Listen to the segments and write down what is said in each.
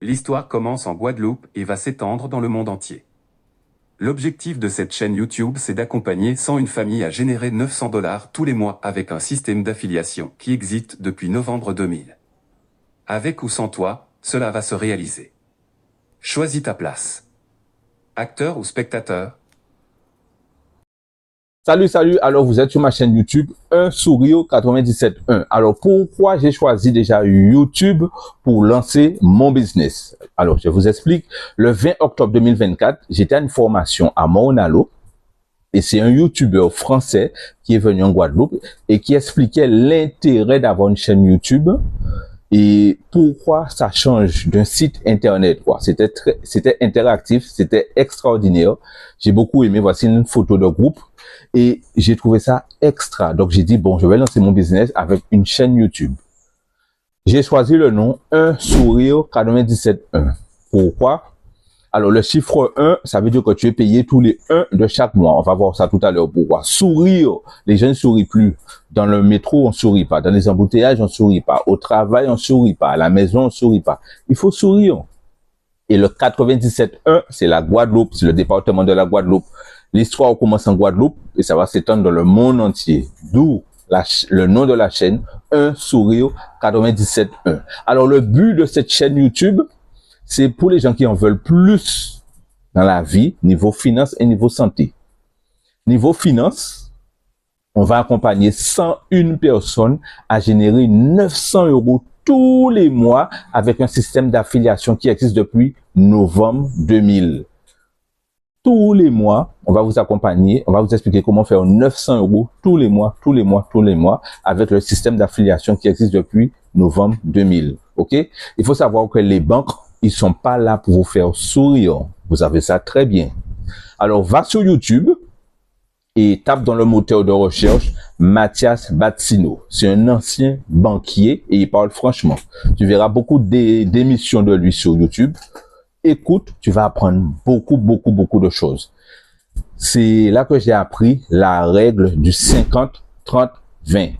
L'histoire commence en Guadeloupe et va s'étendre dans le monde entier. L'objectif de cette chaîne YouTube, c'est d'accompagner 101 familles à générer 900 $ tous les mois avec un système d'affiliation qui existe depuis novembre 2000. Avec ou sans toi, cela va se réaliser. Choisis ta place. Acteur ou spectateur? Salut, alors vous êtes sur ma chaîne YouTube, un sourire 97.1. Alors pourquoi j'ai choisi déjà YouTube pour lancer mon business? Alors je vous explique, le 20 octobre 2024, j'étais à une formation à Maunalo et c'est un YouTuber français qui est venu en Guadeloupe et qui expliquait l'intérêt d'avoir une chaîne YouTube et pourquoi ça change d'un site internet, quoi. C'était interactif, c'était extraordinaire. J'ai beaucoup aimé. Voici une photo de groupe et j'ai trouvé ça extra. Donc j'ai dit bon, je vais lancer mon business avec une chaîne YouTube. J'ai choisi le nom Un Sourire 97.1. Pourquoi? Alors, le chiffre 1, ça veut dire que tu es payé tous les 1 de chaque mois. On va voir ça tout à l'heure. Pourquoi? Sourire. Les gens ne sourient plus. Dans le métro, on sourit pas. Dans les embouteillages, on sourit pas. Au travail, on sourit pas. À la maison, on sourit pas. Il faut sourire. Et le 97.1, c'est la Guadeloupe. C'est le département de la Guadeloupe. L'histoire commence en Guadeloupe et ça va s'étendre dans le monde entier. D'où le nom de la chaîne, Un Sourire 97.1. Alors, le but de cette chaîne YouTube, c'est pour les gens qui en veulent plus dans la vie, niveau finance et niveau santé. Niveau finance, on va accompagner 101 personnes à générer 900 € tous les mois avec un système d'affiliation qui existe depuis novembre 2000. Tous les mois, on va vous accompagner, on va vous expliquer comment faire 900 € tous les mois avec le système d'affiliation qui existe depuis novembre 2000. OK? Il faut savoir que les banques, ils sont pas là pour vous faire sourire. Vous savez ça très bien. Alors, va sur YouTube et tape dans le moteur de recherche Mathias Batsino. C'est un ancien banquier et il parle franchement. Tu verras beaucoup d'émissions de lui sur YouTube. Écoute, tu vas apprendre beaucoup de choses. C'est là que j'ai appris la règle du 50-30-20.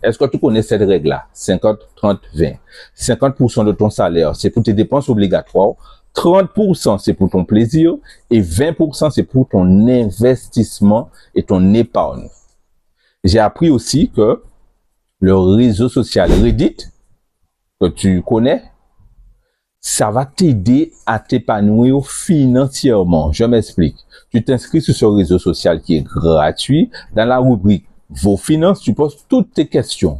Est-ce que tu connais cette règle-là? 50-30-20. 50% de ton salaire, c'est pour tes dépenses obligatoires. 30%, c'est pour ton plaisir. Et 20%, c'est pour ton investissement et ton épargne. J'ai appris aussi que le réseau social Reddit, que tu connais, ça va t'aider à t'épanouir financièrement. Je m'explique. Tu t'inscris sur ce réseau social qui est gratuit. Dans la rubrique Vos finances, tu poses toutes tes questions.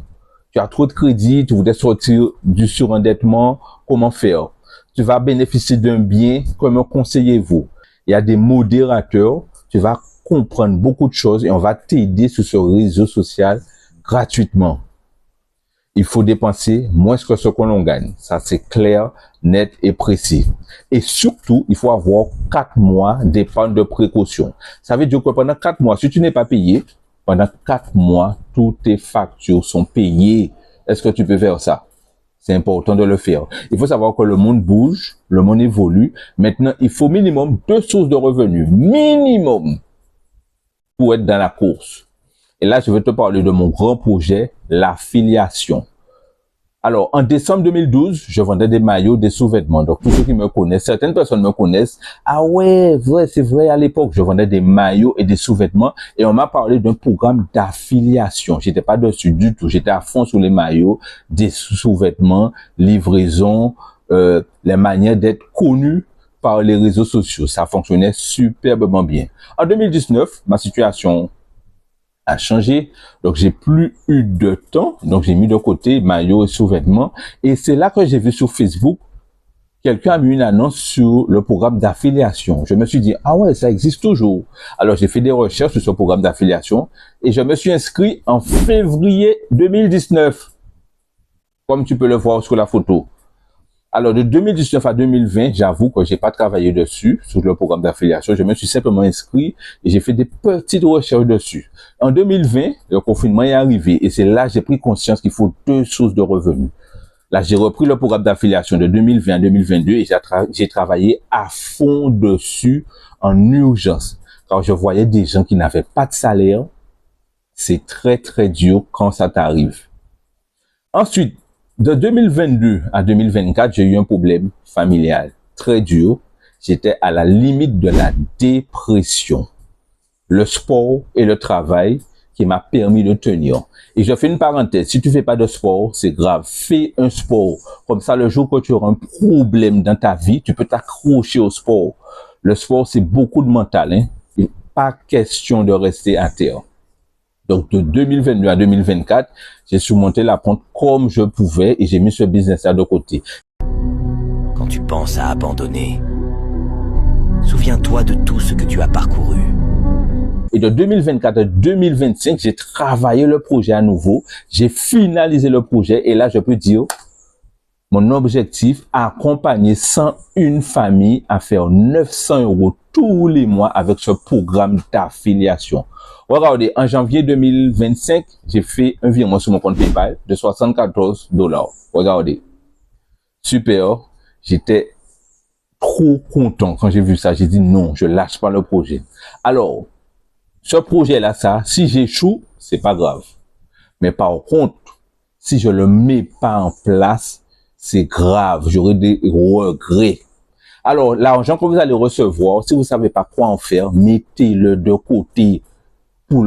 Tu as trop de crédit, tu voudrais sortir du surendettement, comment faire? Tu vas bénéficier d'un bien, comment conseillez-vous? Il y a des modérateurs, tu vas comprendre beaucoup de choses et on va t'aider sur ce réseau social gratuitement. Il faut dépenser moins que ce que l'on gagne. Ça, c'est clair, net et précis. Et surtout, il faut avoir 4 mois d'épargne de précaution. Ça veut dire que pendant 4 mois, si tu n'es pas payé, pendant 4 mois, toutes tes factures sont payées. Est-ce que tu peux faire ça? C'est important de le faire. Il faut savoir que le monde bouge, le monde évolue. Maintenant, il faut minimum 2 sources de revenus. Minimum. Pour être dans la course. Et là, je vais te parler de mon grand projet, l'affiliation. Alors, en décembre 2012, je vendais des maillots, des sous-vêtements. Donc, tous ceux qui me connaissent, certaines personnes me connaissent. Ah ouais, vrai, c'est vrai, à l'époque, je vendais des maillots et des sous-vêtements. Et on m'a parlé d'un programme d'affiliation. J'étais pas dessus du tout. J'étais à fond sur les maillots, des sous-vêtements, livraison, les manières d'être connu par les réseaux sociaux. Ça fonctionnait superbement bien. En 2019, ma situation a changé, donc j'ai plus eu de temps, donc j'ai mis de côté maillot et sous-vêtements, et c'est là que j'ai vu sur Facebook, quelqu'un a mis une annonce sur le programme d'affiliation. Je me suis dit, ah ouais, ça existe toujours. Alors j'ai fait des recherches sur ce programme d'affiliation, et je me suis inscrit en février 2019, comme tu peux le voir sur la photo. Alors, de 2019 à 2020, j'avoue que j'ai pas travaillé dessus, sur le programme d'affiliation. Je me suis simplement inscrit et j'ai fait des petites recherches dessus. En 2020, le confinement est arrivé et c'est là que j'ai pris conscience qu'il faut 2 sources de revenus. Là, j'ai repris le programme d'affiliation de 2020 à 2022 et j'ai travaillé à fond dessus en urgence. Car je voyais des gens qui n'avaient pas de salaire. C'est très dur quand ça t'arrive. Ensuite, de 2022 à 2024, j'ai eu un problème familial très dur. J'étais à la limite de la dépression. Le sport et le travail qui m'a permis de tenir. Et je fais une parenthèse, si tu fais pas de sport, c'est grave. Fais un sport. Comme ça, le jour que tu auras un problème dans ta vie, tu peux t'accrocher au sport. Le sport, c'est beaucoup de mental, hein. Et pas question de rester à terre. Donc, de 2022 à 2024, j'ai surmonté la pente comme je pouvais et j'ai mis ce business-là de côté. Quand tu penses à abandonner, souviens-toi de tout ce que tu as parcouru. Et de 2024 à 2025, j'ai travaillé le projet à nouveau. J'ai finalisé le projet. Et là, je peux dire, mon objectif, accompagner 101 familles à faire 900 € tous les mois avec ce programme d'affiliation. Regardez, en janvier 2025, j'ai fait un virement sur mon compte PayPal de 74 $. Regardez. Super. J'étais trop content quand j'ai vu ça. J'ai dit non, je lâche pas le projet. Alors, ce projet-là, si j'échoue, c'est pas grave. Mais par contre, si je le mets pas en place, c'est grave. J'aurai des regrets. Alors, l'argent que vous allez recevoir, si vous savez pas quoi en faire, mettez-le de côté pour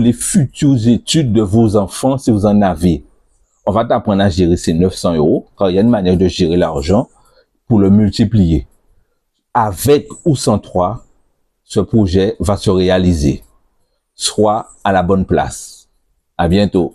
les futures études de vos enfants, si vous en avez. On va t'apprendre à gérer ces 900 €, car il y a une manière de gérer l'argent pour le multiplier. Avec ou sans toi, ce projet va se réaliser. Sois à la bonne place. À bientôt.